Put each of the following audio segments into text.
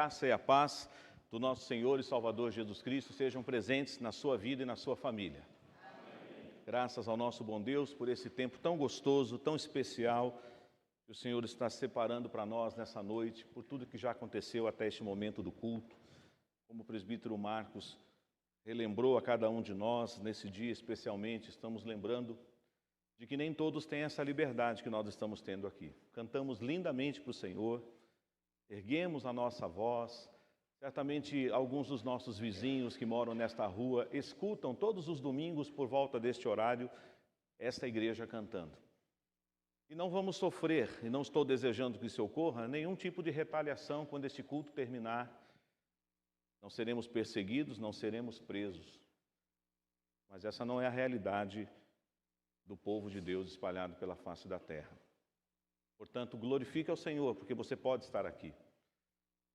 graça e a paz do nosso Senhor e Salvador Jesus Cristo sejam presentes na sua vida e na sua família. Amém. Graças ao nosso bom Deus por esse tempo tão gostoso, tão especial, que o Senhor está separando para nós nessa noite, por tudo que já aconteceu até este momento do culto. Como o presbítero Marcos relembrou a cada um de nós, nesse dia especialmente, estamos lembrando de que nem todos têm essa liberdade que nós estamos tendo aqui. Cantamos lindamente para o Senhor, erguemos a nossa voz. Certamente alguns dos nossos vizinhos que moram nesta rua escutam todos os domingos por volta deste horário esta igreja cantando. E não vamos sofrer, e não estou desejando que isso ocorra, nenhum tipo de retaliação quando este culto terminar. Não seremos perseguidos, não seremos presos. Mas essa não é a realidade do povo de Deus espalhado pela face da terra. Portanto, glorifique ao Senhor, porque você pode estar aqui.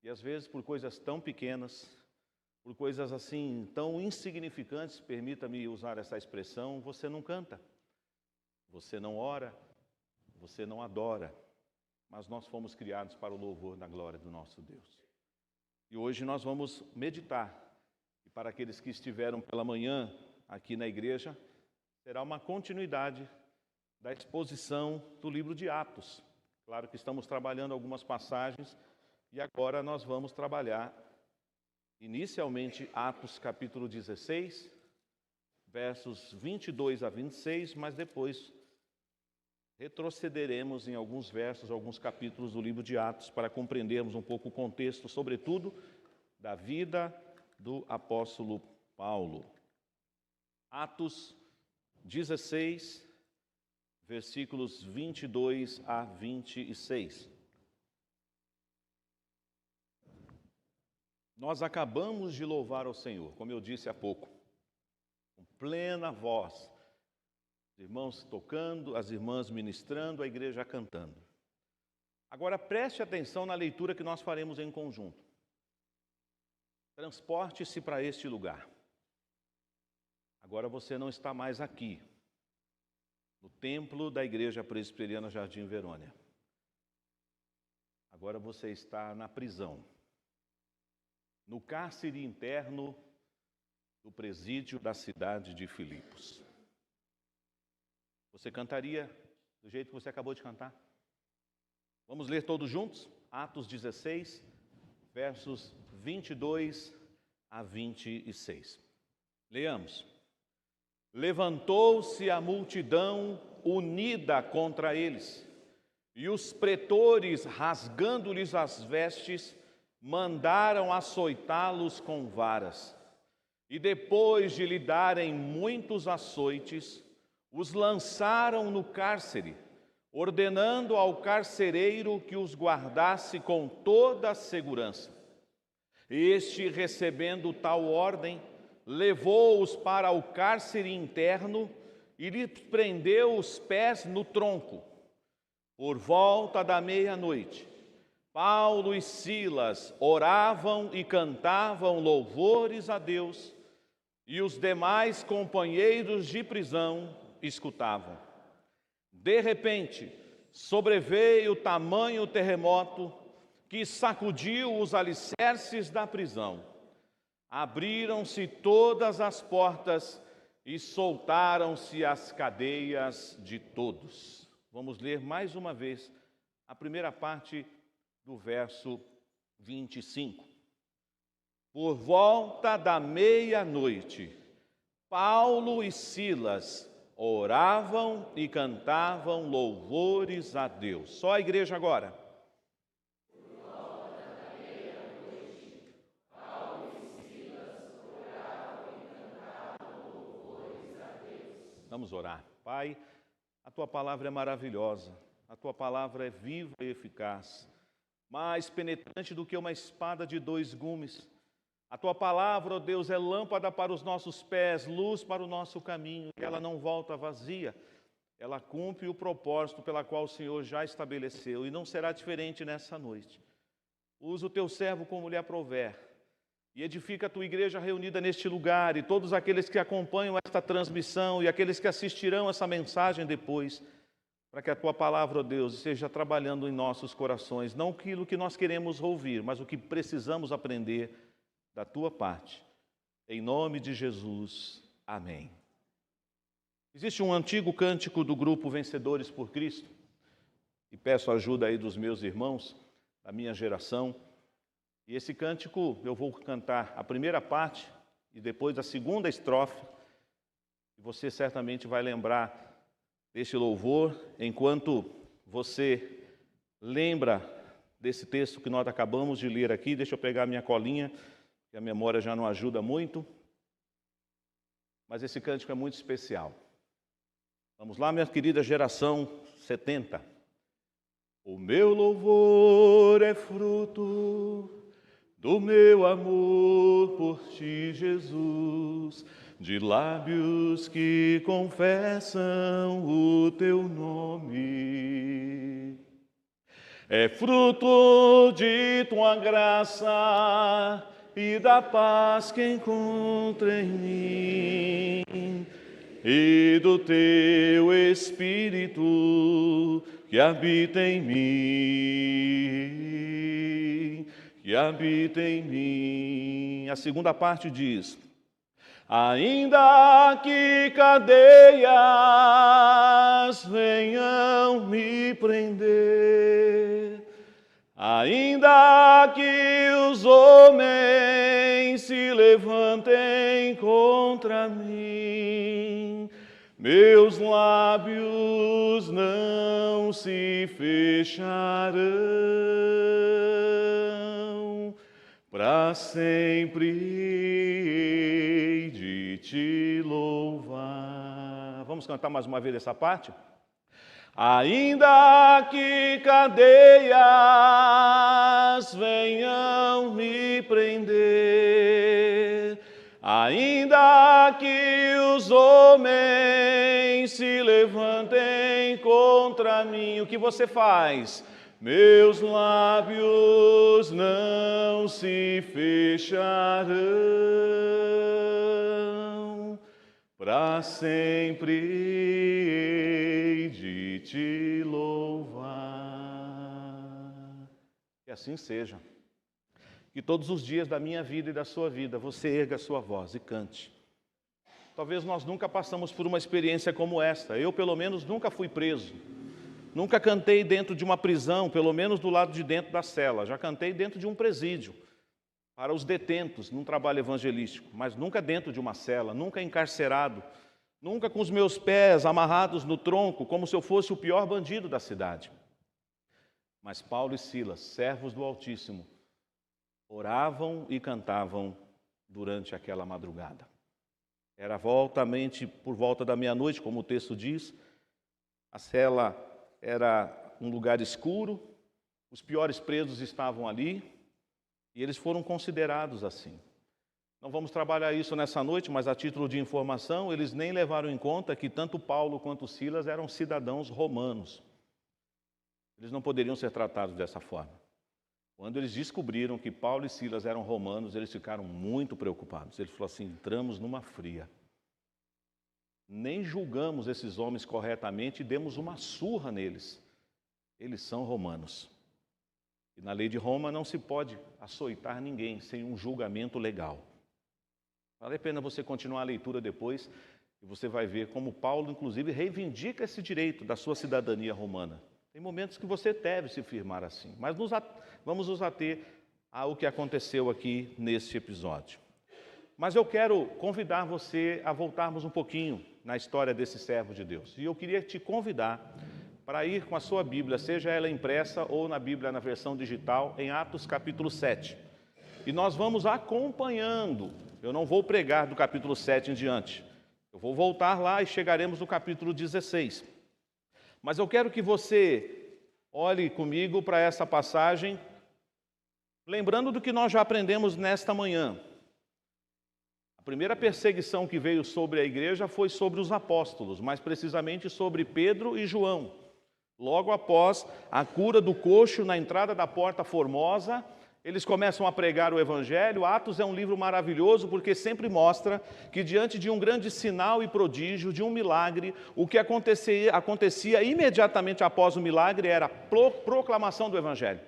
E às vezes, por coisas tão pequenas, por coisas assim tão insignificantes, permita-me usar essa expressão, você não canta, você não ora, você não adora, mas nós fomos criados para o louvor da glória do nosso Deus. E hoje nós vamos meditar, e para aqueles que estiveram pela manhã aqui na igreja, será uma continuidade da exposição do livro de Atos. Claro que estamos trabalhando algumas passagens, e agora nós vamos trabalhar inicialmente Atos capítulo 16, versos 22 a 26, mas depois retrocederemos em alguns versos, alguns capítulos do livro de Atos, para compreendermos um pouco o contexto, sobretudo, da vida do apóstolo Paulo. Atos 16, versículos 22 a 26. Nós acabamos de louvar ao Senhor, como eu disse há pouco, com plena voz, os irmãos tocando, as irmãs ministrando, a igreja cantando. Agora preste atenção na leitura que nós faremos em conjunto. Transporte-se para este lugar. Agora você não está mais aqui, no templo da Igreja Presbiteriana Jardim Verônia. Agora você está na prisão, no cárcere interno do presídio da cidade de Filipos. Você cantaria do jeito que você acabou de cantar? Vamos ler todos juntos? Atos 16, versos 22 a 26. Leamos. Levantou-se a multidão unida contra eles, e os pretores, rasgando-lhes as vestes, mandaram açoitá-los com varas. E depois de lhe darem muitos açoites, os lançaram no cárcere, ordenando ao carcereiro que os guardasse com toda a segurança. Este, recebendo tal ordem, levou-os para o cárcere interno e lhes prendeu os pés no tronco. Por volta da meia-noite, Paulo e Silas oravam e cantavam louvores a Deus, e os demais companheiros de prisão escutavam. De repente, sobreveio tamanho terremoto que sacudiu os alicerces da prisão. Abriram-se todas as portas e soltaram-se as cadeias de todos. Vamos ler mais uma vez a primeira parte do verso 25. Por volta da meia-noite, Paulo e Silas oravam e cantavam louvores a Deus. Só a igreja agora. Por volta da meia-noite, Paulo e Silas oravam e cantavam louvores a Deus. Vamos orar. Pai, a Tua palavra é maravilhosa, a Tua palavra é viva e eficaz, mais penetrante do que uma espada de dois gumes. A Tua palavra, ó Deus, é lâmpada para os nossos pés, luz para o nosso caminho, e ela não volta vazia. Ela cumpre o propósito pela qual o Senhor já estabeleceu, e não será diferente nessa noite. Usa o Teu servo como lhe aprouver, e edifica a Tua igreja reunida neste lugar, e todos aqueles que acompanham esta transmissão, e aqueles que assistirão essa mensagem depois, para que a Tua palavra, ó Deus, esteja trabalhando em nossos corações, não aquilo que nós queremos ouvir, mas o que precisamos aprender da Tua parte. Em nome de Jesus, amém. Existe um antigo cântico do grupo Vencedores por Cristo, e peço ajuda aí dos meus irmãos, da minha geração, e esse cântico eu vou cantar a primeira parte e depois a segunda estrofe, e você certamente vai lembrar deste louvor, enquanto você lembra desse texto que nós acabamos de ler aqui. Deixa eu pegar minha colinha, que a memória já não ajuda muito, mas esse cântico é muito especial. Vamos lá, minha querida geração 70. O meu louvor é fruto do meu amor por ti, Jesus, de lábios que confessam o teu nome. É fruto de tua graça e da paz que encontro em mim, e do teu Espírito que habita em mim, que habita em mim. A segunda parte diz: ainda que cadeias venham me prender, ainda que os homens se levantem contra mim, meus lábios não se fecharão, para sempre hei de te louvar. Vamos cantar mais uma vez essa parte? Ainda que cadeias venham me prender, ainda que os homens se levantem contra mim, o que você faz? Meus lábios não se fecharão, para sempre hei de te louvar. Que assim seja. Que todos os dias da minha vida e da sua vida você erga a sua voz e cante. Talvez nós nunca passamos por uma experiência como esta. Eu, pelo menos, nunca fui preso. Nunca cantei dentro de uma prisão, pelo menos do lado de dentro da cela. Já cantei dentro de um presídio, para os detentos, num trabalho evangelístico, mas nunca dentro de uma cela, nunca encarcerado, nunca com os meus pés amarrados no tronco, como se eu fosse o pior bandido da cidade. Mas Paulo e Silas, servos do Altíssimo, oravam e cantavam durante aquela madrugada. Era por volta da meia-noite, como o texto diz. A cela era um lugar escuro, os piores presos estavam ali, e eles foram considerados assim. Não vamos trabalhar isso nessa noite, mas a título de informação, eles nem levaram em conta que tanto Paulo quanto Silas eram cidadãos romanos. Eles não poderiam ser tratados dessa forma. Quando eles descobriram que Paulo e Silas eram romanos, eles ficaram muito preocupados. Eles falaram assim: entramos numa fria. Nem julgamos esses homens corretamente e demos uma surra neles. Eles são romanos. E na lei de Roma não se pode açoitar ninguém sem um julgamento legal. Vale a pena você continuar a leitura depois e você vai ver como Paulo, inclusive, reivindica esse direito da sua cidadania romana. Tem momentos que você deve se firmar assim, mas vamos nos ater ao que aconteceu aqui neste episódio. Mas eu quero convidar você a voltarmos um pouquinho na história desse servo de Deus. E eu queria te convidar para ir com a sua Bíblia, seja ela impressa ou na Bíblia na versão digital, em Atos capítulo 7. E nós vamos acompanhando. Eu não vou pregar do capítulo 7 em diante. Eu vou voltar lá e chegaremos no capítulo 16. Mas eu quero que você olhe comigo para essa passagem, lembrando do que nós já aprendemos nesta manhã. A primeira perseguição que veio sobre a igreja foi sobre os apóstolos, mais precisamente sobre Pedro e João. Logo após a cura do coxo na entrada da Porta Formosa, Eles começam a pregar o Evangelho. Atos é um livro maravilhoso porque sempre mostra que diante de um grande sinal e prodígio, de um milagre, o que acontecia imediatamente após o milagre era a proclamação do Evangelho.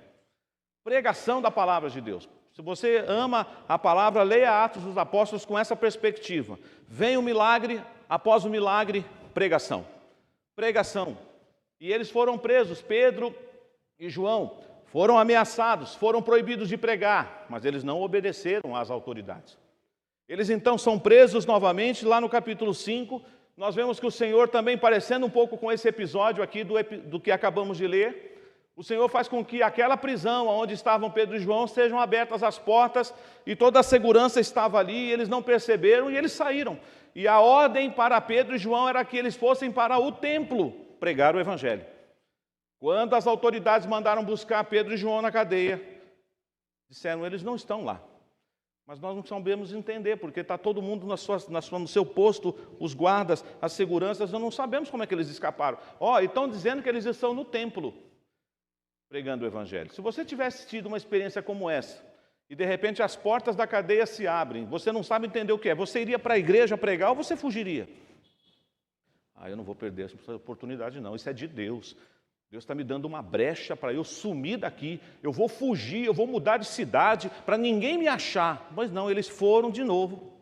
Pregação da palavra de Deus. Se você ama a palavra, leia Atos dos Apóstolos com essa perspectiva. Vem o milagre, após o milagre, pregação. Pregação. E eles foram presos, Pedro e João. Foram ameaçados, foram proibidos de pregar, mas eles não obedeceram às autoridades. Eles então são presos novamente. Lá no capítulo 5, nós vemos que o Senhor também, parecendo um pouco com esse episódio aqui do que acabamos de ler, o Senhor faz com que aquela prisão onde estavam Pedro e João sejam abertas as portas e toda a segurança estava ali, e eles não perceberam e eles saíram. E a ordem para Pedro e João era que eles fossem para o templo pregar o Evangelho. Quando as autoridades mandaram buscar Pedro e João na cadeia, disseram, eles não estão lá. Mas nós não sabemos entender, porque está todo mundo no seu posto, os guardas, as seguranças, nós não sabemos como é que eles escaparam. E estão dizendo que eles estão no templo, pregando o Evangelho. Se você tivesse tido uma experiência como essa, e de repente as portas da cadeia se abrem, você não sabe entender o que é, você iria para a igreja pregar ou você fugiria? Eu não vou perder essa oportunidade não, isso é de Deus. Deus está me dando uma brecha para eu sumir daqui, eu vou fugir, eu vou mudar de cidade, para ninguém me achar. Mas não, eles foram de novo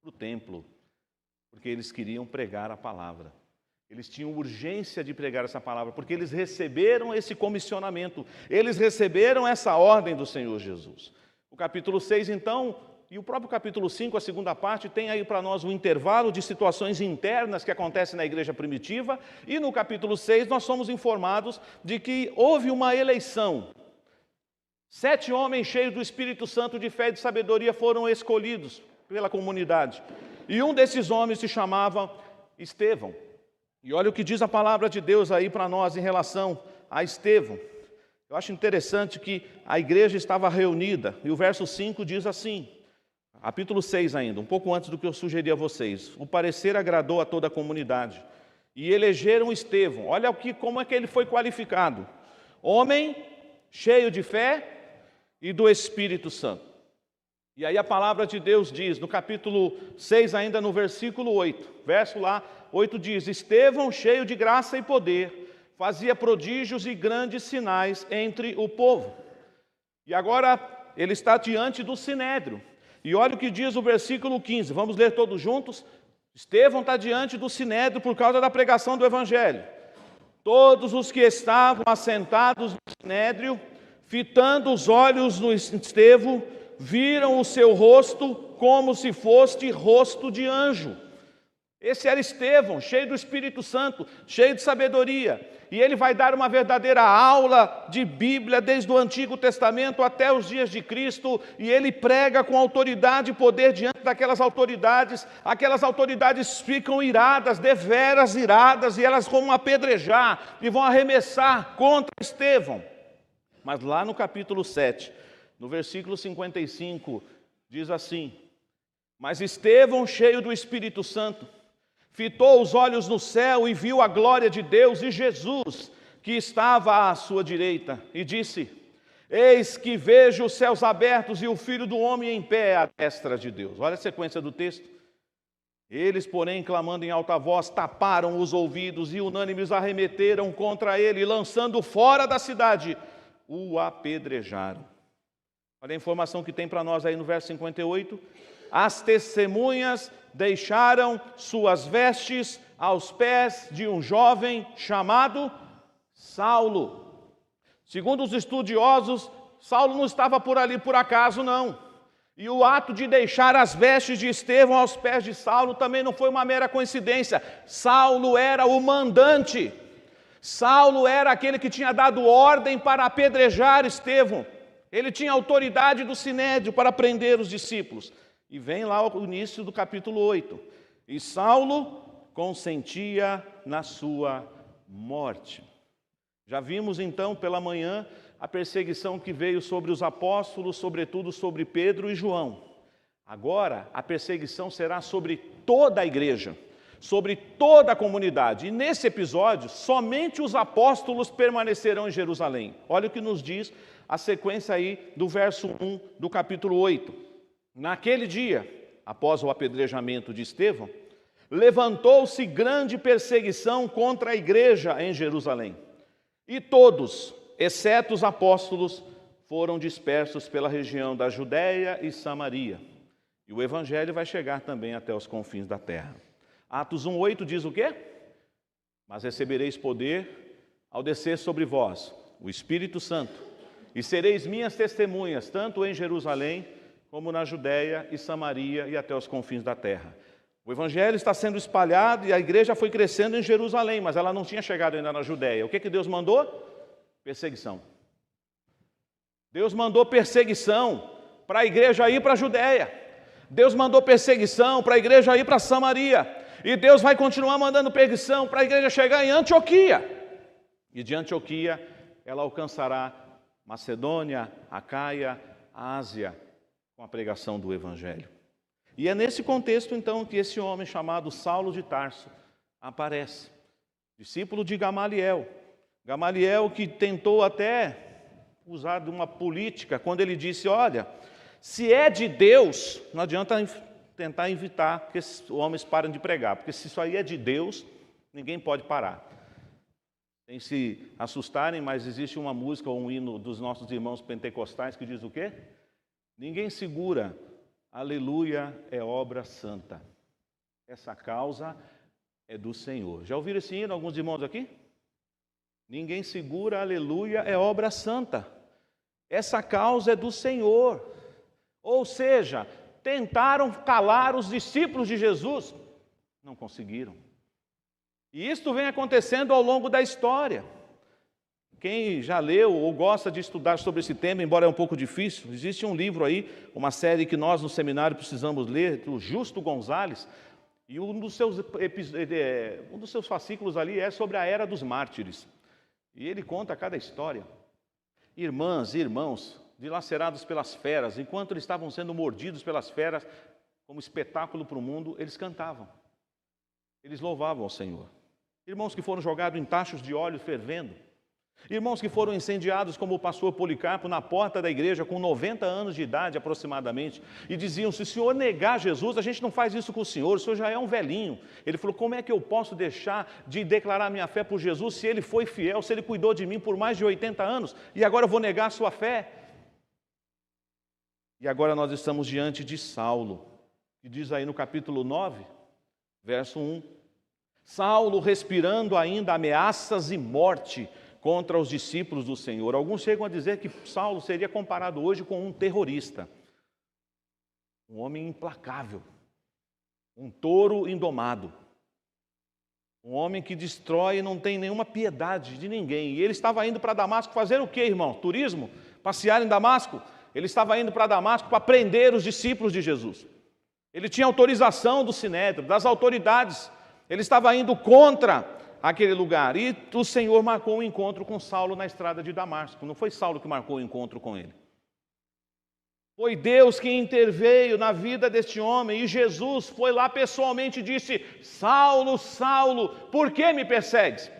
para o templo, porque eles queriam pregar a palavra. Eles tinham urgência de pregar essa palavra, porque eles receberam esse comissionamento, eles receberam essa ordem do Senhor Jesus. O capítulo 6, então, e o próprio capítulo 5, a segunda parte, tem aí para nós um intervalo de situações internas que acontecem na igreja primitiva, e no capítulo 6 nós somos informados de que houve uma eleição. 7 homens cheios do Espírito Santo de fé e de sabedoria foram escolhidos pela comunidade, e um desses homens se chamava Estevão. E olha o que diz a palavra de Deus aí para nós em relação a Estevão. Eu acho interessante que a igreja estava reunida, e o verso 5 diz assim, capítulo 6 ainda, um pouco antes do que eu sugeri a vocês. O parecer agradou a toda a comunidade, e elegeram Estevão. Olha como é que ele foi qualificado. Homem cheio de fé e do Espírito Santo. E aí a palavra de Deus diz, no capítulo 6 ainda no versículo 8, verso lá, 8 diz, Estevão cheio de graça e poder, fazia prodígios e grandes sinais entre o povo. E agora ele está diante do Sinédrio. E olha o que diz o versículo 15, vamos ler todos juntos? Estevão está diante do Sinédrio por causa da pregação do Evangelho. Todos os que estavam assentados no Sinédrio, fitando os olhos no Estevão, viram o seu rosto como se fosse rosto de anjo. Esse era Estevão, cheio do Espírito Santo, cheio de sabedoria. E ele vai dar uma verdadeira aula de Bíblia desde o Antigo Testamento até os dias de Cristo. E ele prega com autoridade e poder diante daquelas autoridades. Aquelas autoridades ficam iradas, deveras iradas, e elas vão apedrejar e vão arremessar contra Estevão. Mas lá no capítulo 7, no versículo 55, diz assim, mas Estevão, cheio do Espírito Santo, fitou os olhos no céu e viu a glória de Deus e Jesus, que estava à sua direita, e disse, eis que vejo os céus abertos e o Filho do Homem em pé à destra de Deus. Olha a sequência do texto. Eles, porém, clamando em alta voz, taparam os ouvidos e unânimes arremeteram contra ele, e lançando fora da cidade, o apedrejaram. Olha a informação que tem para nós aí no verso 58. As testemunhas deixaram suas vestes aos pés de um jovem chamado Saulo. Segundo os estudiosos, Saulo não estava por ali por acaso, não. E o ato de deixar as vestes de Estevão aos pés de Saulo também não foi uma mera coincidência. Saulo era o mandante. Saulo era aquele que tinha dado ordem para apedrejar Estevão. Ele tinha autoridade do Sinédrio para prender os discípulos. E vem lá o início do capítulo 8. E Saulo consentia na sua morte. Já vimos então pela manhã a perseguição que veio sobre os apóstolos, sobretudo sobre Pedro e João. Agora a perseguição será sobre toda a igreja, sobre toda a comunidade. E nesse episódio, somente os apóstolos permanecerão em Jerusalém. Olha o que nos diz a sequência aí do verso 1 do capítulo 8. Naquele dia, após o apedrejamento de Estevão, levantou-se grande perseguição contra a igreja em Jerusalém. E todos, exceto os apóstolos, foram dispersos pela região da Judéia e Samaria. E o evangelho vai chegar também até os confins da terra. Atos 1:8 diz o quê? Mas recebereis poder ao descer sobre vós o Espírito Santo, e sereis minhas testemunhas, tanto em Jerusalém, como na Judéia e Samaria e até os confins da terra. O evangelho está sendo espalhado e a igreja foi crescendo em Jerusalém, mas ela não tinha chegado ainda na Judéia. O que Deus mandou? Perseguição. Deus mandou perseguição para a igreja ir para a Judéia. Deus mandou perseguição para a igreja ir para Samaria. E Deus vai continuar mandando perseguição para a igreja chegar em Antioquia. E de Antioquia ela alcançará Macedônia, Acaia, Ásia, com a pregação do evangelho. E é nesse contexto, então, que esse homem chamado Saulo de Tarso aparece. Discípulo de Gamaliel. Gamaliel que tentou até usar de uma política, quando ele disse, olha, se é de Deus, não adianta tentar evitar que esses homens parem de pregar, porque se isso aí é de Deus, ninguém pode parar. Sem se assustarem, mas existe uma música ou um hino dos nossos irmãos pentecostais que diz o quê? Ninguém segura, aleluia, é obra santa. Essa causa é do Senhor. Já ouviram esse hino, alguns irmãos aqui? Ninguém segura, aleluia, é obra santa. Essa causa é do Senhor. Ou seja, tentaram calar os discípulos de Jesus, não conseguiram. E isto vem acontecendo ao longo da história. Quem já leu ou gosta de estudar sobre esse tema, embora é um pouco difícil, existe um livro aí, uma série que nós no seminário precisamos ler, do Justo Gonzalez, e um dos seus fascículos ali é sobre a Era dos Mártires. E ele conta cada história. Irmãs e irmãos dilacerados pelas feras, enquanto eles estavam sendo mordidos pelas feras, como espetáculo para o mundo, eles cantavam. Eles louvavam ao Senhor. Irmãos que foram jogados em tachos de óleo fervendo. Irmãos que foram incendiados como o pastor Policarpo na porta da igreja com 90 anos de idade aproximadamente e diziam, se o senhor negar Jesus, a gente não faz isso com o senhor já é um velhinho. Ele falou, como é que eu posso deixar de declarar minha fé por Jesus se ele foi fiel, se ele cuidou de mim por mais de 80 anos e agora eu vou negar a sua fé? E agora nós estamos diante de Saulo, que diz aí no capítulo 9, verso 1, Saulo respirando ainda ameaças e morte contra os discípulos do Senhor. Alguns chegam a dizer que Saulo seria comparado hoje com um terrorista, um homem implacável, um touro indomado, um homem que destrói e não tem nenhuma piedade de ninguém. E ele estava indo para Damasco fazer o quê, irmão? Turismo? Passear em Damasco? Ele estava indo para Damasco para prender os discípulos de Jesus. Ele tinha autorização do Sinédrio, das autoridades. Ele estava indo contra aquele lugar. E o Senhor marcou um encontro com Saulo na estrada de Damasco. Não foi Saulo que marcou o encontro com ele. Foi Deus que interveio na vida deste homem. E Jesus foi lá pessoalmente e disse, Saulo, Saulo, por que me persegues?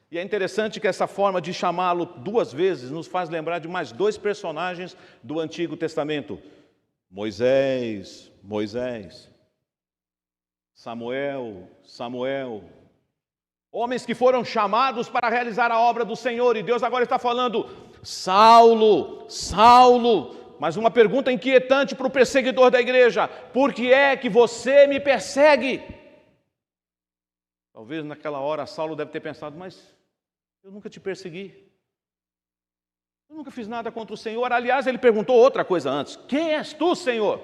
E é interessante que essa forma de chamá-lo duas vezes nos faz lembrar de mais dois personagens do Antigo Testamento. Moisés, Moisés. Samuel, Samuel. Homens que foram chamados para realizar a obra do Senhor. E Deus agora está falando, Saulo, Saulo. Mas uma pergunta inquietante para o perseguidor da igreja. Por que é que você me persegue? Talvez naquela hora Saulo deve ter pensado, mas eu nunca te persegui. Eu nunca fiz nada contra o Senhor. Aliás, ele perguntou outra coisa antes. Quem és tu, Senhor?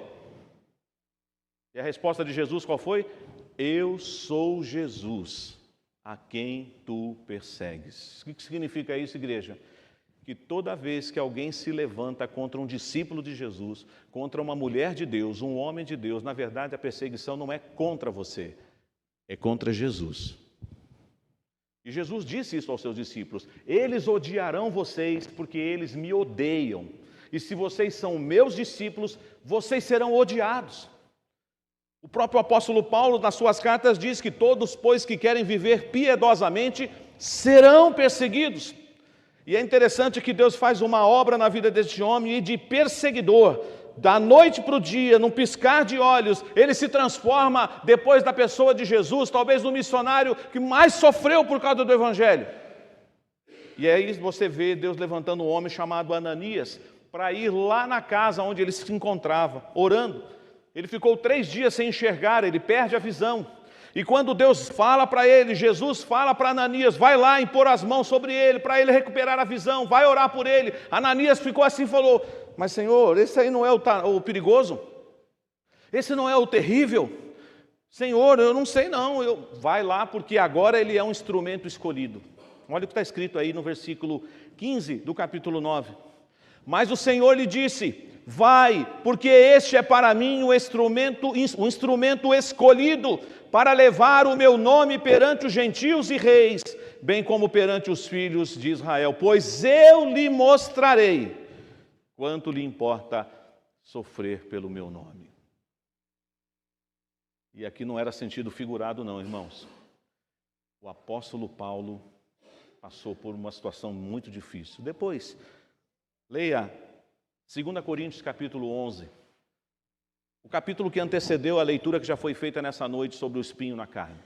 E a resposta de Jesus qual foi? Eu sou Jesus, a quem tu persegues. O que significa isso, igreja? Que toda vez que alguém se levanta contra um discípulo de Jesus, contra uma mulher de Deus, um homem de Deus, na verdade a perseguição não é contra você, é contra Jesus. E Jesus disse isso aos seus discípulos, eles odiarão vocês porque eles me odeiam. E se vocês são meus discípulos, vocês serão odiados. O próprio apóstolo Paulo, nas suas cartas, diz que todos, pois, que querem viver piedosamente, serão perseguidos. E é interessante que Deus faz uma obra na vida deste homem, e de perseguidor, da noite para o dia, num piscar de olhos, ele se transforma, depois da pessoa de Jesus, talvez no missionário que mais sofreu por causa do Evangelho. E aí você vê Deus levantando um homem chamado Ananias, para ir lá na casa onde ele se encontrava, orando. Ele ficou 3 dias sem enxergar, ele perde a visão. E quando Deus fala para ele, Jesus fala para Ananias, vai lá impor as mãos sobre ele, para ele recuperar a visão, vai orar por ele. Ananias ficou assim e falou, mas Senhor, esse aí não é o perigoso? Esse não é o terrível? Senhor, eu não sei não. Vai lá, porque agora ele é um instrumento escolhido. Olha o que está escrito aí no versículo 15 do capítulo 9. Mas o Senhor lhe disse, vai, porque este é para mim o instrumento escolhido para levar o meu nome perante os gentios e reis, bem como perante os filhos de Israel, pois eu lhe mostrarei quanto lhe importa sofrer pelo meu nome. E aqui não era sentido figurado não, irmãos. O apóstolo Paulo passou por uma situação muito difícil. Depois, leia 2 Coríntios capítulo 11, o capítulo que antecedeu a leitura que já foi feita nessa noite sobre o espinho na carne.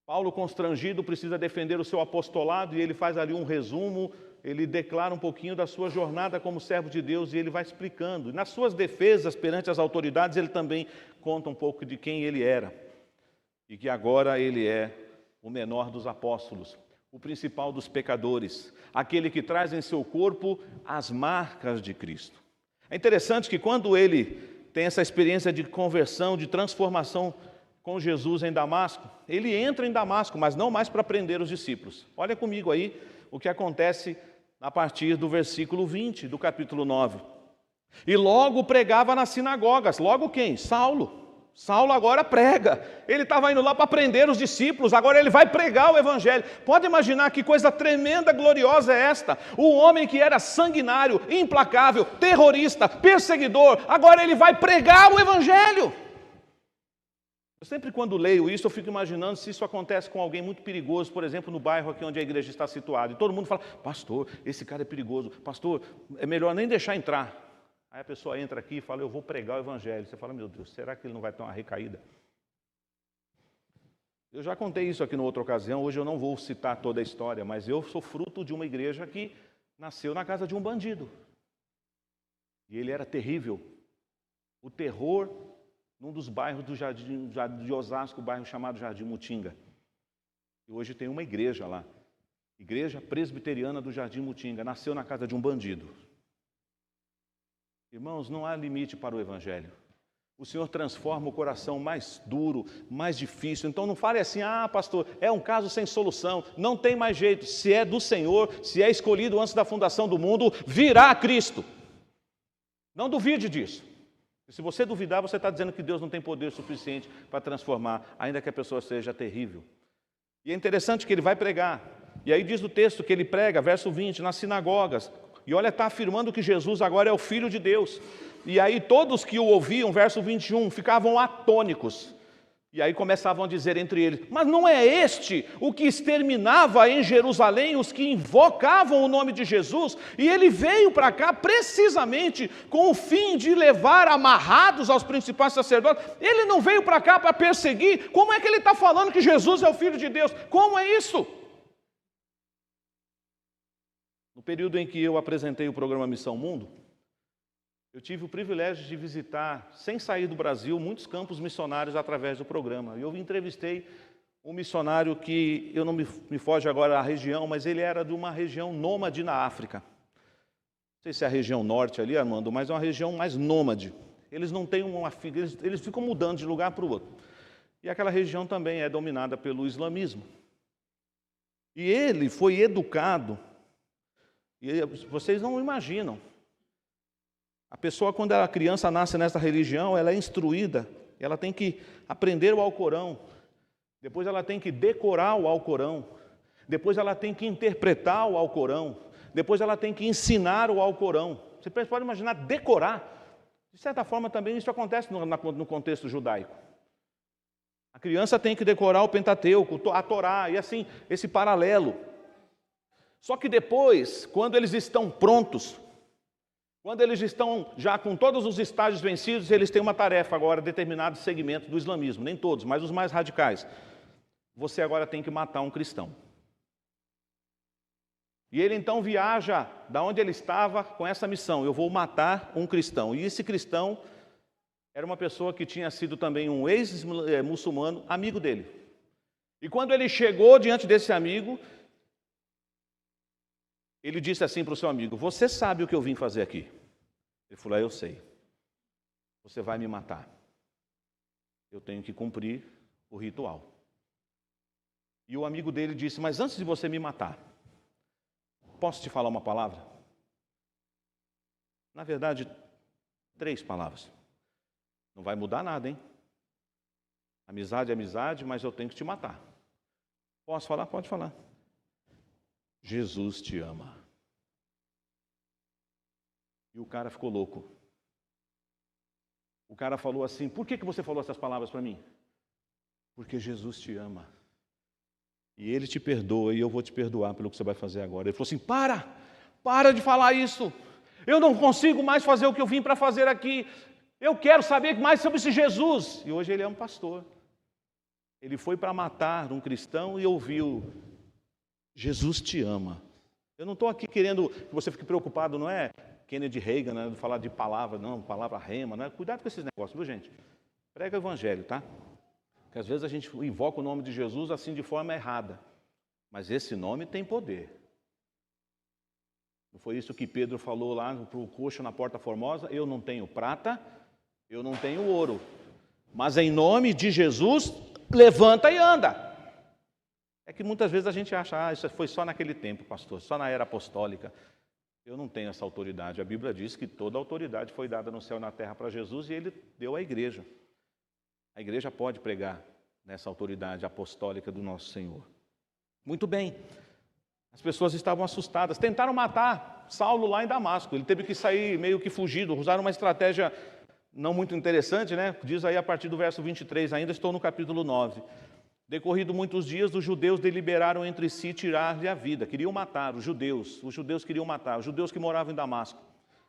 Paulo, constrangido, precisa defender o seu apostolado e ele faz ali um resumo, ele declara um pouquinho da sua jornada como servo de Deus e ele vai explicando. Nas suas defesas perante as autoridades, ele também conta um pouco de quem ele era e que agora ele é o menor dos apóstolos, o principal dos pecadores, aquele que traz em seu corpo as marcas de Cristo. É interessante que quando ele tem essa experiência de conversão, de transformação com Jesus em Damasco, ele entra em Damasco, mas não mais para prender os discípulos. Olha comigo aí o que acontece a partir do versículo 20 do capítulo 9. E logo pregava nas sinagogas. Logo quem? Saulo. Saulo agora prega. Ele estava indo lá para prender os discípulos, agora ele vai pregar o Evangelho. Pode imaginar que coisa tremenda, gloriosa é esta? O homem que era sanguinário, implacável, terrorista, perseguidor, agora ele vai pregar o Evangelho. Eu sempre quando leio isso, eu fico imaginando se isso acontece com alguém muito perigoso, por exemplo, no bairro aqui onde a igreja está situada. E todo mundo fala, pastor, esse cara é perigoso. Pastor, é melhor nem deixar entrar. Aí a pessoa entra aqui e fala, eu vou pregar o Evangelho. Você fala, meu Deus, será que ele não vai ter uma recaída? Eu já contei isso aqui em outra ocasião, hoje eu não vou citar toda a história, mas eu sou fruto de uma igreja que nasceu na casa de um bandido. E ele era terrível. O terror num dos bairros do Jardim de Osasco, o bairro chamado Jardim Mutinga. E hoje tem uma igreja lá. Igreja Presbiteriana do Jardim Mutinga. Nasceu na casa de um bandido. Irmãos, não há limite para o Evangelho. O Senhor transforma o coração mais duro, mais difícil. Então não fale assim, pastor, é um caso sem solução, não tem mais jeito. Se é do Senhor, se é escolhido antes da fundação do mundo, virá Cristo. Não duvide disso. Se você duvidar, você está dizendo que Deus não tem poder suficiente para transformar, ainda que a pessoa seja terrível. E é interessante que ele vai pregar. E aí diz o texto que ele prega, verso 20, nas sinagogas. E olha, está afirmando que Jesus agora é o Filho de Deus. E aí todos que o ouviam, verso 21, ficavam atônicos. E aí começavam a dizer entre eles, mas não é este o que exterminava em Jerusalém os que invocavam o nome de Jesus? E ele veio para cá precisamente com o fim de levar amarrados aos principais sacerdotes. Ele não veio para cá para perseguir. Como é que ele está falando que Jesus é o Filho de Deus? Como é isso? No período em que eu apresentei o programa Missão Mundo, eu tive o privilégio de visitar, sem sair do Brasil, muitos campos missionários através do programa. E eu entrevistei um missionário que, eu não me foge agora a região, mas ele era de uma região nômade na África. Não sei se é a região norte ali, Armando, mas é uma região mais nômade. Eles não têm eles ficam mudando de lugar para o outro. E aquela região também é dominada pelo islamismo. E ele foi educado, e vocês não imaginam. A pessoa, quando a criança nasce nessa religião, ela é instruída, ela tem que aprender o Alcorão, depois ela tem que decorar o Alcorão, depois ela tem que interpretar o Alcorão, depois ela tem que ensinar o Alcorão. Você pode imaginar decorar. De certa forma também isso acontece no contexto judaico. A criança tem que decorar o Pentateuco, a Torá, e assim, esse paralelo. Só que depois, quando eles estão prontos, quando eles estão já com todos os estágios vencidos, eles têm uma tarefa agora, determinados segmentos do islamismo, nem todos, mas os mais radicais. Você agora tem que matar um cristão. E ele então viaja da onde ele estava com essa missão: eu vou matar um cristão. E esse cristão era uma pessoa que tinha sido também um ex-muçulmano, amigo dele. E quando ele chegou diante desse amigo, ele disse assim para o seu amigo: você sabe o que eu vim fazer aqui? Ele falou: eu sei. Você vai me matar. Eu tenho que cumprir o ritual. E o amigo dele disse: mas antes de você me matar, posso te falar uma palavra? Na verdade, 3 palavras. Não vai mudar nada, hein? Amizade é amizade, mas eu tenho que te matar. Posso falar? Pode falar. Jesus te ama. E o cara ficou louco. O cara falou assim: por que você falou essas palavras para mim? Porque Jesus te ama. E Ele te perdoa, e eu vou te perdoar pelo que você vai fazer agora. Ele falou assim: para de falar isso. Eu não consigo mais fazer o que eu vim para fazer aqui. Eu quero saber mais sobre esse Jesus. E hoje ele é um pastor. Ele foi para matar um cristão e ouviu: Jesus te ama. Eu não estou aqui querendo que você fique preocupado, não é Kennedy Reagan, né, de falar de palavra, não, palavra rema, né? Cuidado com esses negócios, viu, gente? Prega o evangelho, tá? Porque às vezes a gente invoca o nome de Jesus assim de forma errada. Mas esse nome tem poder. Não foi isso que Pedro falou lá para o coxo na Porta Formosa? Eu não tenho prata, eu não tenho ouro, mas em nome de Jesus, levanta e anda. É que muitas vezes a gente acha: isso foi só naquele tempo, pastor, só na era apostólica. Eu não tenho essa autoridade. A Bíblia diz que toda a autoridade foi dada no céu e na terra para Jesus, e Ele deu à igreja. A igreja pode pregar nessa autoridade apostólica do nosso Senhor. Muito bem. As pessoas estavam assustadas, tentaram matar Saulo lá em Damasco. Ele teve que sair meio que fugido, usaram uma estratégia não muito interessante, né? Diz aí a partir do verso 23, ainda estou no capítulo 9. Decorrido muitos dias, os judeus deliberaram entre si tirar-lhe a vida. Queriam matar os judeus queriam matar, os judeus que moravam em Damasco.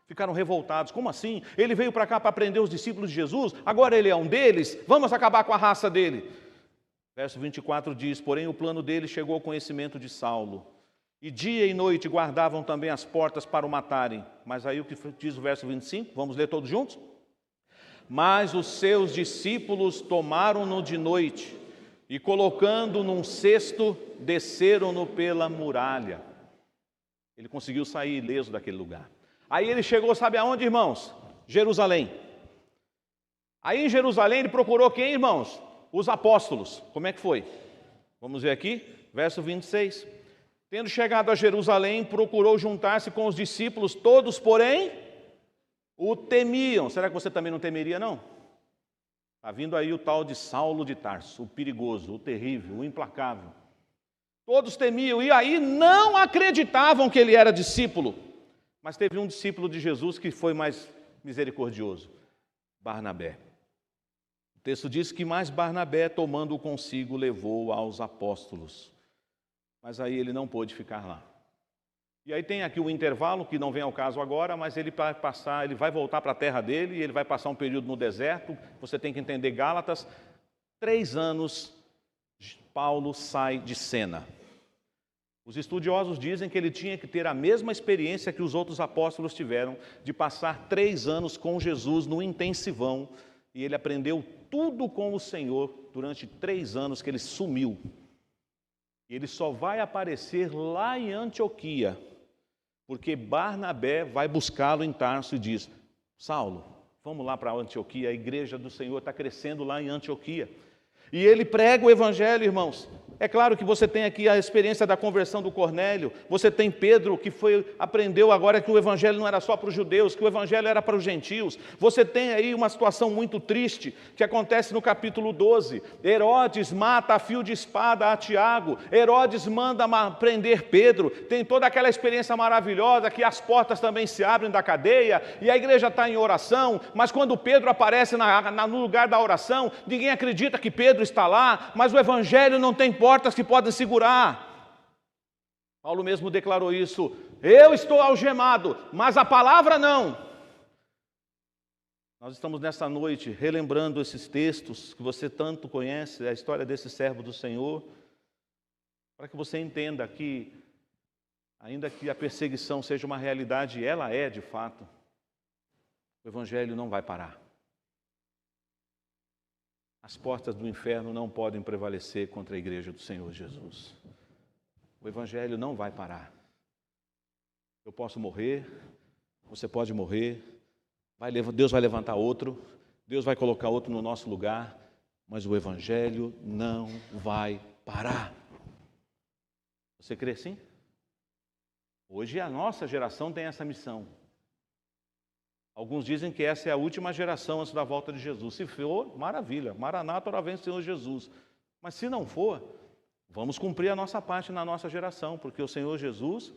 Ficaram revoltados: como assim? Ele veio para cá para prender os discípulos de Jesus, agora ele é um deles, vamos acabar com a raça dele. Verso 24 diz: porém o plano dele chegou ao conhecimento de Saulo, e dia e noite guardavam também as portas para o matarem. Mas aí o que diz o verso 25? Vamos ler todos juntos? Mas os seus discípulos tomaram-no de noite e, colocando num cesto, desceram-no pela muralha. Ele conseguiu sair ileso daquele lugar. Aí ele chegou, sabe aonde, irmãos? Jerusalém. Aí em Jerusalém ele procurou quem, irmãos? Os apóstolos. Como é que foi? Vamos ver aqui, verso 26. Tendo chegado a Jerusalém, procurou juntar-se com os discípulos, todos, porém, o temiam. Será que você também não temeria, não? Está vindo aí o tal de Saulo de Tarso, o perigoso, o terrível, o implacável. Todos temiam, e aí não acreditavam que ele era discípulo. Mas teve um discípulo de Jesus que foi mais misericordioso: Barnabé. O texto diz que mais Barnabé, tomando-o consigo, levou aos apóstolos. Mas aí ele não pôde ficar lá. E aí tem aqui o intervalo, que não vem ao caso agora, mas ele vai voltar para a terra dele, e ele vai passar um período no deserto. Você tem que entender Gálatas. 3 anos, Paulo sai de cena. Os estudiosos dizem que ele tinha que ter a mesma experiência que os outros apóstolos tiveram, de passar 3 anos com Jesus no intensivão, e ele aprendeu tudo com o Senhor durante 3 anos que ele sumiu. E ele só vai aparecer lá em Antioquia, porque Barnabé vai buscá-lo em Tarso e diz: Saulo, vamos lá para Antioquia, a igreja do Senhor está crescendo lá em Antioquia. E ele prega o evangelho, irmãos. É claro que você tem aqui a experiência da conversão do Cornélio, você tem Pedro que aprendeu agora que o evangelho não era só para os judeus, que o evangelho era para os gentios. Você tem aí uma situação muito triste que acontece no capítulo 12. Herodes mata a fio de espada a Tiago, Herodes manda prender Pedro, tem toda aquela experiência maravilhosa que as portas também se abrem da cadeia e a igreja está em oração, mas quando Pedro aparece no lugar da oração, ninguém acredita que Pedro está lá, mas o evangelho não tem portas que podem segurar. Paulo mesmo declarou isso: eu estou algemado, mas a palavra não. Nós estamos nessa noite relembrando esses textos que você tanto conhece, a história desse servo do Senhor, para que você entenda que, ainda que a perseguição seja uma realidade, ela é de fato, o evangelho não vai parar. As portas do inferno não podem prevalecer contra a igreja do Senhor Jesus. O evangelho não vai parar. Eu posso morrer, você pode morrer, Deus vai levantar outro, Deus vai colocar outro no nosso lugar, mas o evangelho não vai parar. Você crê assim? Hoje a nossa geração tem essa missão. Alguns dizem que essa é a última geração antes da volta de Jesus. Se for, maravilha, Maranata, ora vem o Senhor Jesus. Mas se não for, vamos cumprir a nossa parte na nossa geração, porque o Senhor Jesus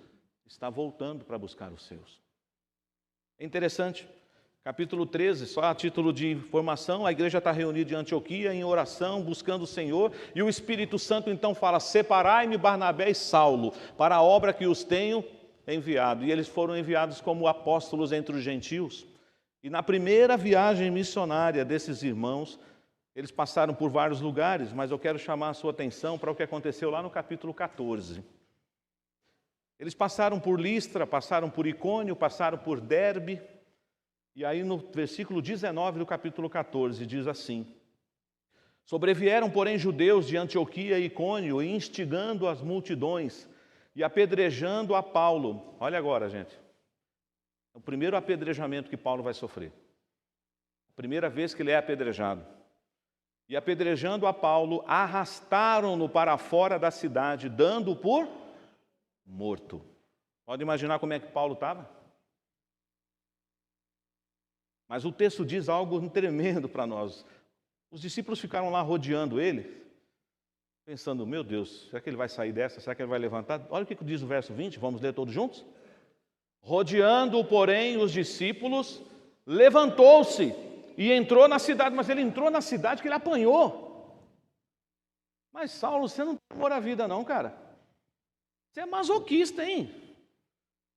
está voltando para buscar os seus. É interessante, capítulo 13, só a título de informação, a igreja está reunida em Antioquia, em oração, buscando o Senhor, e o Espírito Santo então fala: separai-me Barnabé e Saulo, para a obra que os tenho enviado. E eles foram enviados como apóstolos entre os gentios. E na primeira viagem missionária desses irmãos, eles passaram por vários lugares, mas eu quero chamar a sua atenção para o que aconteceu lá no capítulo 14. Eles passaram por Listra, passaram por Icônio, passaram por Derbe, e aí no versículo 19 do capítulo 14 diz assim: sobrevieram, porém, judeus de Antioquia e Icônio, instigando as multidões e apedrejando a Paulo. Olha agora, gente, o primeiro apedrejamento que Paulo vai sofrer, a primeira vez que ele é apedrejado. E apedrejando a Paulo, arrastaram-no para fora da cidade, dando-o por morto. Pode imaginar como é que Paulo estava? Mas o texto diz algo tremendo para nós. Os discípulos ficaram lá rodeando ele, pensando: meu Deus, será que ele vai sair dessa? Será que ele vai levantar? Olha o que diz o verso 20, vamos ler todos juntos? Rodeando, porém, os discípulos, levantou-se e entrou na cidade. Mas ele entrou na cidade que ele apanhou. Mas Saulo, você não tem amor à vida não, cara. Você é masoquista, hein?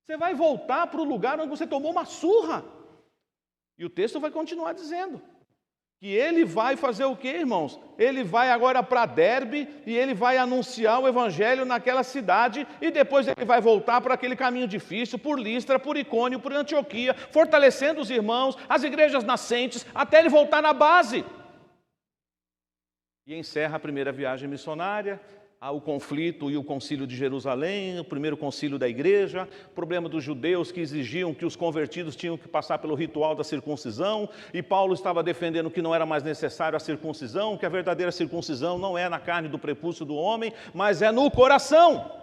Você vai voltar para o lugar onde você tomou uma surra. E o texto vai continuar dizendo que ele vai fazer o quê, irmãos? Ele vai agora para Derbe e ele vai anunciar o evangelho naquela cidade, e depois ele vai voltar para aquele caminho difícil, por Listra, por Icônio, por Antioquia, fortalecendo os irmãos, as igrejas nascentes, até ele voltar na base. E encerra a primeira viagem missionária, o conflito e o concílio de Jerusalém, o primeiro concílio da igreja, o problema dos judeus que exigiam que os convertidos tinham que passar pelo ritual da circuncisão, e Paulo estava defendendo que não era mais necessário a circuncisão, que a verdadeira circuncisão não é na carne do prepúcio do homem, mas é no coração.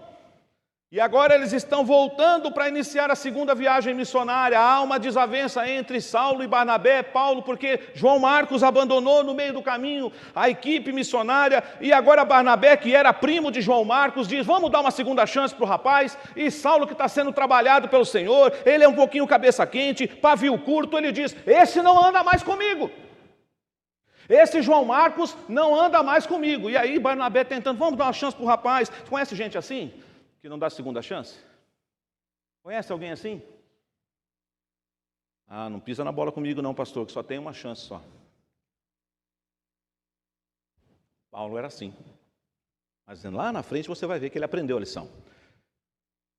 E agora eles estão voltando para iniciar a segunda viagem missionária. Há uma desavença entre Saulo e Barnabé, Paulo, porque João Marcos abandonou no meio do caminho a equipe missionária, e agora Barnabé, que era primo de João Marcos, diz: vamos dar uma segunda chance para o rapaz. E Saulo, que está sendo trabalhado pelo Senhor, ele é um pouquinho cabeça quente, pavio curto, ele diz: esse não anda mais comigo. Esse João Marcos não anda mais comigo. E aí Barnabé tentando: vamos dar uma chance para o rapaz. Você conhece gente assim? Que não dá segunda chance? Conhece alguém assim? Ah, não pisa na bola comigo não, pastor, que só tem uma chance só. Paulo era assim. Mas lá na frente você vai ver que ele aprendeu a lição.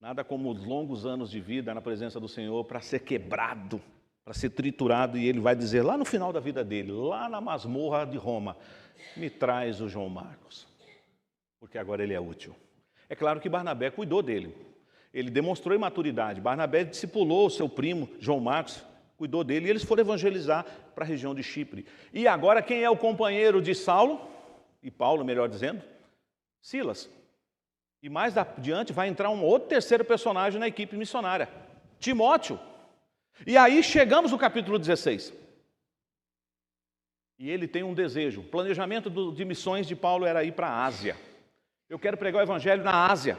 Nada como os longos anos de vida na presença do Senhor para ser quebrado, para ser triturado, e ele vai dizer lá no final da vida dele, lá na masmorra de Roma: me traz o João Marcos, porque agora ele é útil. É claro que Barnabé cuidou dele, ele demonstrou imaturidade. Barnabé discipulou o seu primo, João Marcos, cuidou dele, e eles foram evangelizar para a região de Chipre. E agora quem é o companheiro de Saulo, e Paulo, melhor dizendo? Silas. E mais adiante vai entrar um outro terceiro personagem na equipe missionária, Timóteo. E aí chegamos no capítulo 16. E ele tem um desejo. O planejamento de missões de Paulo era ir para a Ásia. Eu quero pregar o evangelho na Ásia.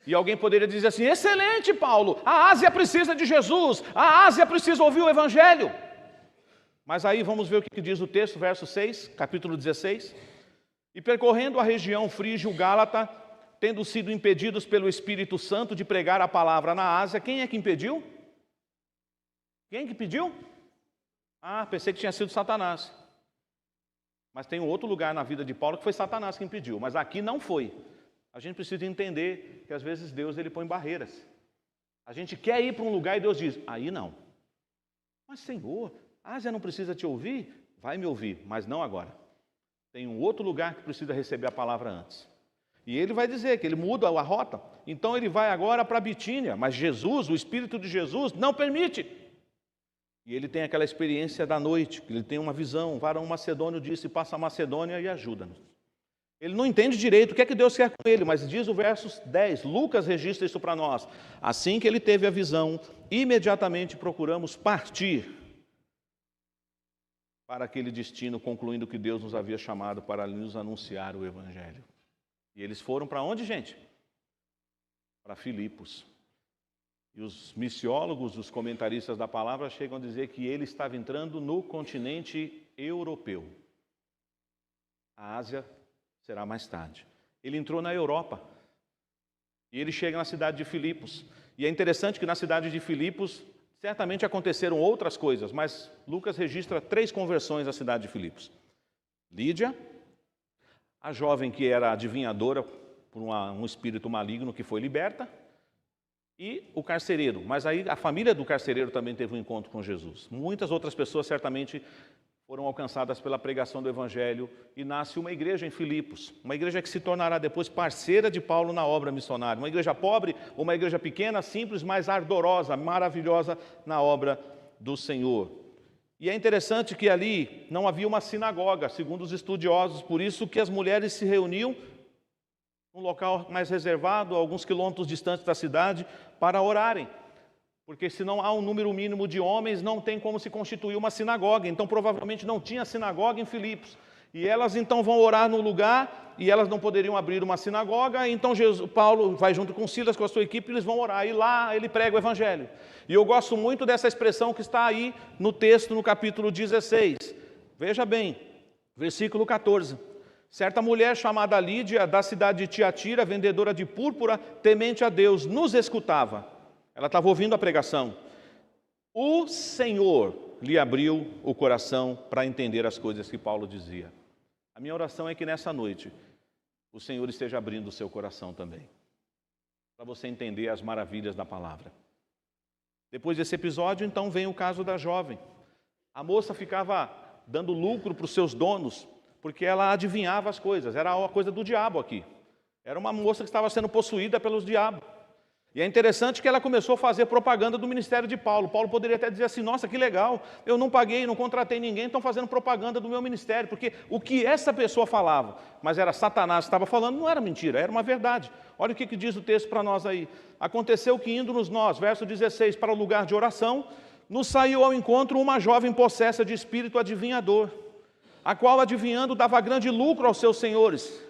E alguém poderia dizer assim: excelente, Paulo, a Ásia precisa de Jesus, a Ásia precisa ouvir o evangelho. Mas aí vamos ver o que diz o texto, verso 6, capítulo 16. E percorrendo a região frígio-gálata, tendo sido impedidos pelo Espírito Santo de pregar a palavra na Ásia, quem é que impediu? Quem que pediu? Ah, pensei que tinha sido Satanás. Mas tem um outro lugar na vida de Paulo que foi Satanás que impediu, mas aqui não foi. A gente precisa entender que às vezes Deus ele põe barreiras. A gente quer ir para um lugar e Deus diz: aí não. Mas Senhor, a Ásia não precisa te ouvir? Vai me ouvir, mas não agora. Tem um outro lugar que precisa receber a palavra antes. E ele vai dizer que ele muda a rota. Então ele vai agora para Bitínia, mas Jesus, o Espírito de Jesus, não permite. E ele tem aquela experiência da noite, que ele tem uma visão. O varão macedônio disse: passa a Macedônia e ajuda-nos. Ele não entende direito o que é que Deus quer com ele, mas diz o verso 10, Lucas registra isso para nós. Assim que ele teve a visão, imediatamente procuramos partir para aquele destino, concluindo que Deus nos havia chamado para nos anunciar o Evangelho. E eles foram para onde, gente? Para Filipos. E os missiólogos, os comentaristas da palavra chegam a dizer que ele estava entrando no continente europeu. A Ásia será mais tarde. Ele entrou na Europa. E ele chega na cidade de Filipos. E é interessante que na cidade de Filipos, certamente aconteceram outras coisas, mas Lucas registra 3 conversões na cidade de Filipos. Lídia, a jovem que era adivinhadora por um espírito maligno que foi liberta, e o carcereiro. Mas aí a família do carcereiro também teve um encontro com Jesus. Muitas outras pessoas certamente foram alcançadas pela pregação do Evangelho e nasce uma igreja em Filipos, uma igreja que se tornará depois parceira de Paulo na obra missionária, uma igreja pobre, uma igreja pequena, simples, mas ardorosa, maravilhosa na obra do Senhor. E é interessante que ali não havia uma sinagoga, segundo os estudiosos, por isso que as mulheres se reuniam num local mais reservado, a alguns quilômetros distante da cidade, para orarem. Porque se não há um número mínimo de homens, não tem como se constituir uma sinagoga. Então, provavelmente não tinha sinagoga em Filipos. E elas então vão orar no lugar, e elas não poderiam abrir uma sinagoga. Então, Paulo vai junto com Silas, com a sua equipe, eles vão orar. E lá ele prega o Evangelho. E eu gosto muito dessa expressão que está aí no texto, no capítulo 16. Veja bem, versículo 14. Certa mulher chamada Lídia, da cidade de Tiatira, vendedora de púrpura, temente a Deus, nos escutava. Ela estava ouvindo a pregação. O Senhor lhe abriu o coração para entender as coisas que Paulo dizia. A minha oração é que nessa noite o Senhor esteja abrindo o seu coração também, para você entender as maravilhas da palavra. Depois desse episódio, então, vem o caso da jovem. A moça ficava dando lucro para os seus donos, porque ela adivinhava as coisas. Era uma coisa do diabo aqui. Era uma moça que estava sendo possuída pelos diabos. E é interessante que ela começou a fazer propaganda do ministério de Paulo. Paulo poderia até dizer assim: nossa, que legal, eu não paguei, não contratei ninguém, estão fazendo propaganda do meu ministério. Porque o que essa pessoa falava, mas era Satanás que estava falando, não era mentira, era uma verdade. Olha o que diz o texto para nós aí. Aconteceu que indo-nos nós, verso 16, para o lugar de oração, nos saiu ao encontro uma jovem possessa de espírito adivinhador, a qual, adivinhando, dava grande lucro aos seus senhores.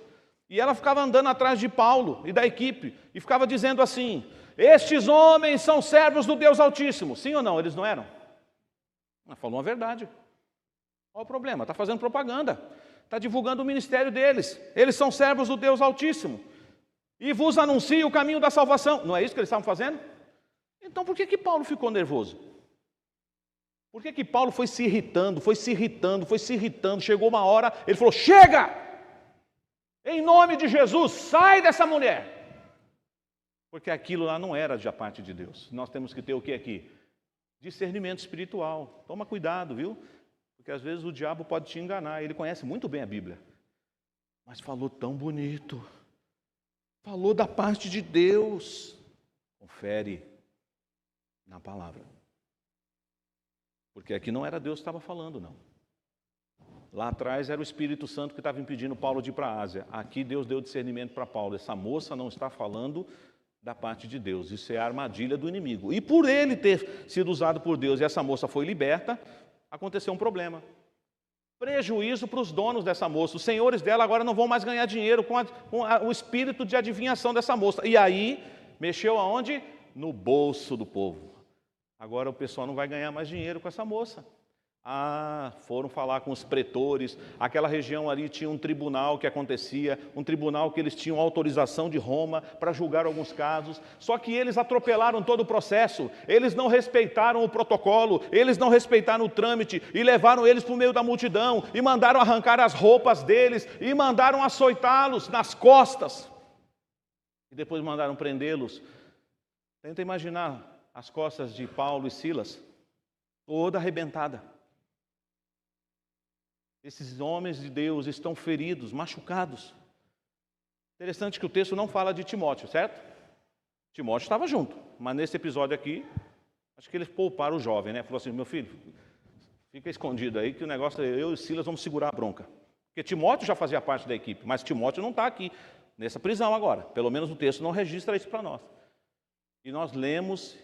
E ela ficava andando atrás de Paulo e da equipe, e ficava dizendo assim: estes homens são servos do Deus Altíssimo. Sim ou não? Eles não eram? Ela falou a verdade. Qual o problema? Está fazendo propaganda, está divulgando o ministério deles. Eles são servos do Deus Altíssimo, e vos anuncio o caminho da salvação. Não é isso que eles estavam fazendo? Então por que Paulo ficou nervoso? Por que Paulo foi se irritando, chegou uma hora, ele falou: chega! Em nome de Jesus, sai dessa mulher! Porque aquilo lá não era da parte de Deus. Nós temos que ter o que aqui? Discernimento espiritual. Toma cuidado, viu? Porque às vezes o diabo pode te enganar, ele conhece muito bem a Bíblia. Mas falou tão bonito, falou da parte de Deus. Confere na palavra. Porque aqui não era Deus que estava falando, não. Lá atrás era o Espírito Santo que estava impedindo Paulo de ir para a Ásia. Aqui Deus deu discernimento para Paulo. Essa moça não está falando da parte de Deus. Isso é a armadilha do inimigo. E por ele ter sido usado por Deus e essa moça foi liberta, aconteceu um problema. Prejuízo para os donos dessa moça. Os senhores dela agora não vão mais ganhar dinheiro com o espírito de adivinhação dessa moça. E aí, mexeu aonde? No bolso do povo. Agora o pessoal não vai ganhar mais dinheiro com essa moça. Foram falar com os pretores. Aquela região ali tinha um tribunal que acontecia, um tribunal que eles tinham autorização de Roma para julgar alguns casos, só que eles atropelaram todo o processo, eles não respeitaram o protocolo, eles não respeitaram o trâmite e levaram eles para o meio da multidão e mandaram arrancar as roupas deles e mandaram açoitá-los nas costas e depois mandaram prendê-los. Tenta imaginar as costas de Paulo e Silas, toda arrebentada. Esses homens de Deus estão feridos, machucados. Interessante que o texto não fala de Timóteo, certo? Timóteo estava junto, mas nesse episódio aqui, acho que eles pouparam o jovem, né? Falou assim, meu filho, fica escondido aí que o negócio, eu e Silas vamos segurar a bronca. Porque Timóteo já fazia parte da equipe, mas Timóteo não está aqui, nessa prisão agora. Pelo menos o texto não registra isso para nós. E nós lemos,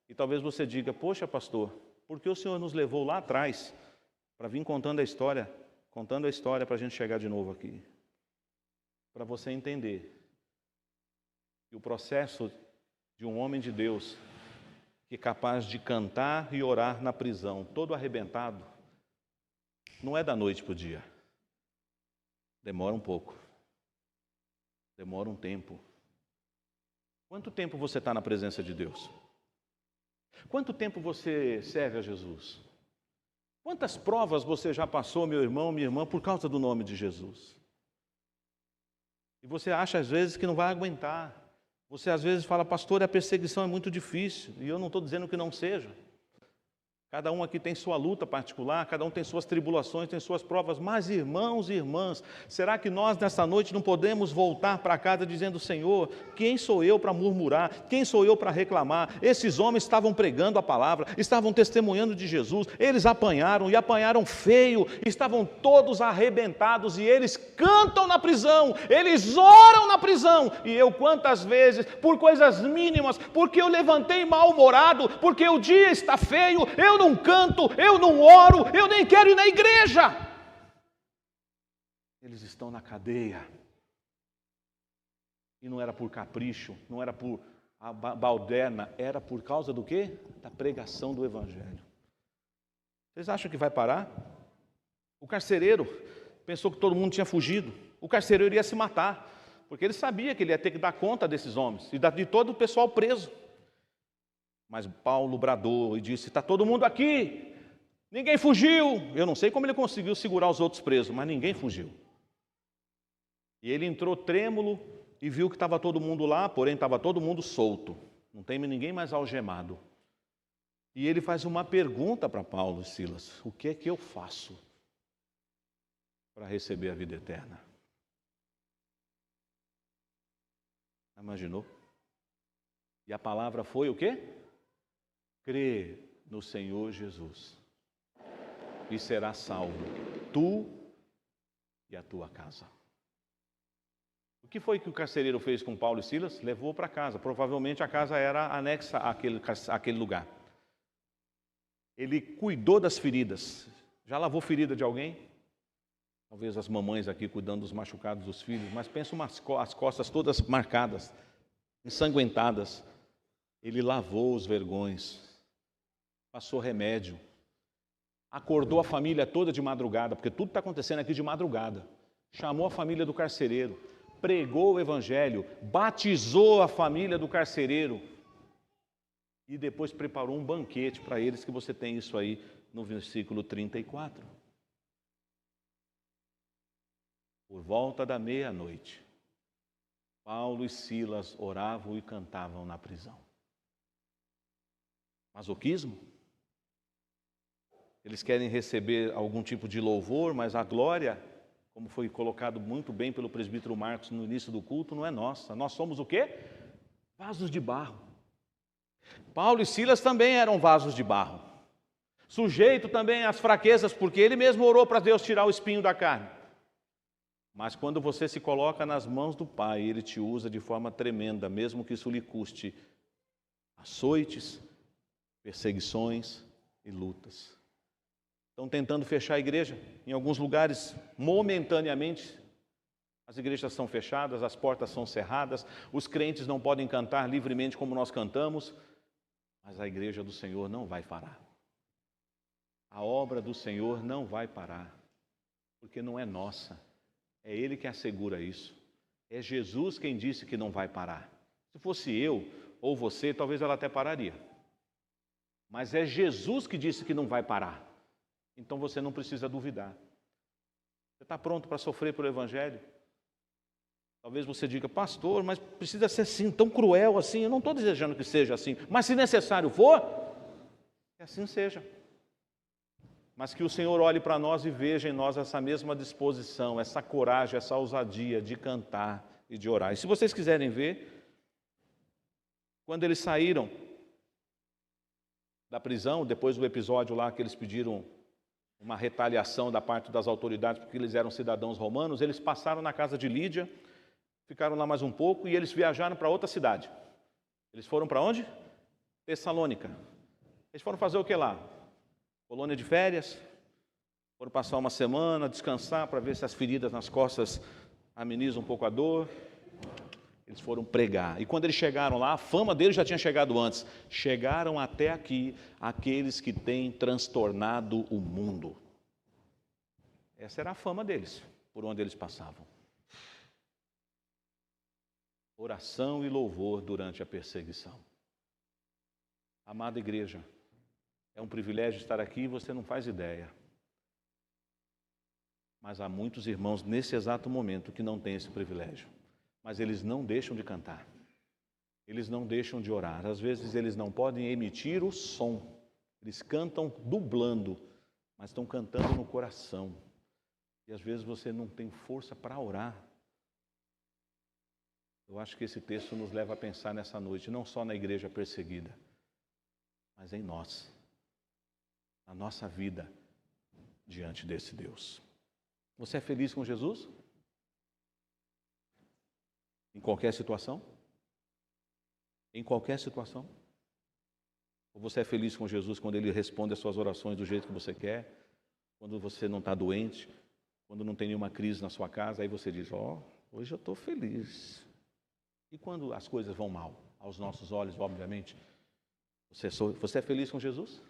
e talvez você diga, poxa pastor, por que o Senhor nos levou lá atrás para vir contando a história para a gente chegar de novo aqui? Para você entender que o processo de um homem de Deus que é capaz de cantar e orar na prisão, todo arrebentado, não é da noite para o dia. Demora um pouco. Demora um tempo. Quanto tempo você está na presença de Deus? Quanto tempo você serve a Jesus? Quantas provas você já passou, meu irmão, minha irmã, por causa do nome de Jesus? E você acha às vezes que não vai aguentar. Você às vezes fala, pastor, a perseguição é muito difícil. E eu não estou dizendo que não seja. Cada um aqui tem sua luta particular, cada um tem suas tribulações, tem suas provas. Mas, irmãos e irmãs, será que nós nessa noite não podemos voltar para casa dizendo, Senhor, quem sou eu para murmurar? Quem sou eu para reclamar? Esses homens estavam pregando a palavra, estavam testemunhando de Jesus, eles apanharam e apanharam feio, estavam todos arrebentados e eles cantam na prisão, eles oram na prisão. E eu quantas vezes, por coisas mínimas, porque eu levantei mal-humorado, porque o dia está feio, eu não canto, eu não oro, eu nem quero ir na igreja. Eles estão na cadeia. E não era por capricho, não era por balderna, era por causa do quê? Da pregação do Evangelho. Vocês acham que vai parar? O carcereiro pensou que todo mundo tinha fugido. O carcereiro ia se matar, porque ele sabia que ele ia ter que dar conta desses homens e de todo o pessoal preso. Mas Paulo bradou e disse, está todo mundo aqui, ninguém fugiu. Eu não sei como ele conseguiu segurar os outros presos, mas ninguém fugiu. E ele entrou trêmulo e viu que estava todo mundo lá, porém estava todo mundo solto. Não tem ninguém mais algemado. E ele faz uma pergunta para Paulo e Silas, o que é que eu faço para receber a vida eterna? Imaginou? E a palavra foi o quê? Crê no Senhor Jesus e serás salvo, tu e a tua casa. O que foi que o carcereiro fez com Paulo e Silas? Levou para casa. Provavelmente a casa era anexa àquele lugar. Ele cuidou das feridas. Já lavou ferida de alguém? Talvez as mamães aqui cuidando dos machucados dos filhos, mas pensa as costas todas marcadas, ensanguentadas. Ele lavou os vergões. Passou remédio, acordou a família toda de madrugada, porque tudo está acontecendo aqui de madrugada. Chamou a família do carcereiro, pregou o Evangelho, batizou a família do carcereiro e depois preparou um banquete para eles, que você tem isso aí no versículo 34. Por volta da meia-noite, Paulo e Silas oravam e cantavam na prisão. Masoquismo? Eles querem receber algum tipo de louvor, mas a glória, como foi colocado muito bem pelo presbítero Marcos no início do culto, não é nossa. Nós somos o quê? Vasos de barro. Paulo e Silas também eram vasos de barro. sujeito também às fraquezas, porque ele mesmo orou para Deus tirar o espinho da carne. Mas quando você se coloca nas mãos do Pai, Ele te usa de forma tremenda, mesmo que isso lhe custe açoites, perseguições e lutas. Estão tentando fechar a igreja. Em alguns lugares, momentaneamente, as igrejas são fechadas, as portas são cerradas, os crentes não podem cantar livremente como nós cantamos, mas a igreja do Senhor não vai parar. A obra do Senhor não vai parar, porque não é nossa. É Ele que assegura isso. É Jesus quem disse que não vai parar. Se fosse eu ou você, talvez ela até pararia. Mas é Jesus que disse que não vai parar. Então você não precisa duvidar. Você está pronto para sofrer pelo Evangelho? Talvez você diga, pastor, mas precisa ser assim, tão cruel assim. Eu não estou desejando que seja assim, mas se necessário for, que assim seja. Mas que o Senhor olhe para nós e veja em nós essa mesma disposição, essa coragem, essa ousadia de cantar e de orar. E se vocês quiserem ver, quando eles saíram da prisão, depois do episódio lá que eles pediram uma retaliação da parte das autoridades, porque eles eram cidadãos romanos, eles passaram na casa de Lídia, ficaram lá mais um pouco e eles viajaram para outra cidade. Eles foram para onde? Tessalônica. Eles foram fazer o que lá? Colônia de férias, foram passar uma semana, descansar para ver se as feridas nas costas amenizam um pouco a dor. Eles foram pregar. E quando eles chegaram lá, a fama deles já tinha chegado antes. Chegaram até aqui aqueles que têm transtornado o mundo. Essa era a fama deles, por onde eles passavam. Oração e louvor durante a perseguição. Amada igreja, é um privilégio estar aqui e você não faz ideia. Mas há muitos irmãos nesse exato momento que não têm esse privilégio. Mas eles não deixam de cantar. Eles não deixam de orar. Às vezes eles não podem emitir o som. Eles cantam dublando, mas estão cantando no coração. E às vezes você não tem força para orar. Eu acho que esse texto nos leva a pensar nessa noite, não só na igreja perseguida, mas em nós. A nossa vida diante desse Deus. Você é feliz com Jesus? Em qualquer situação? Em qualquer situação? Ou você é feliz com Jesus quando Ele responde às suas orações do jeito que você quer? Quando você não está doente? Quando não tem nenhuma crise na sua casa? Aí você diz, hoje eu estou feliz. E quando as coisas vão mal? Aos nossos olhos, obviamente. Você é feliz com Jesus?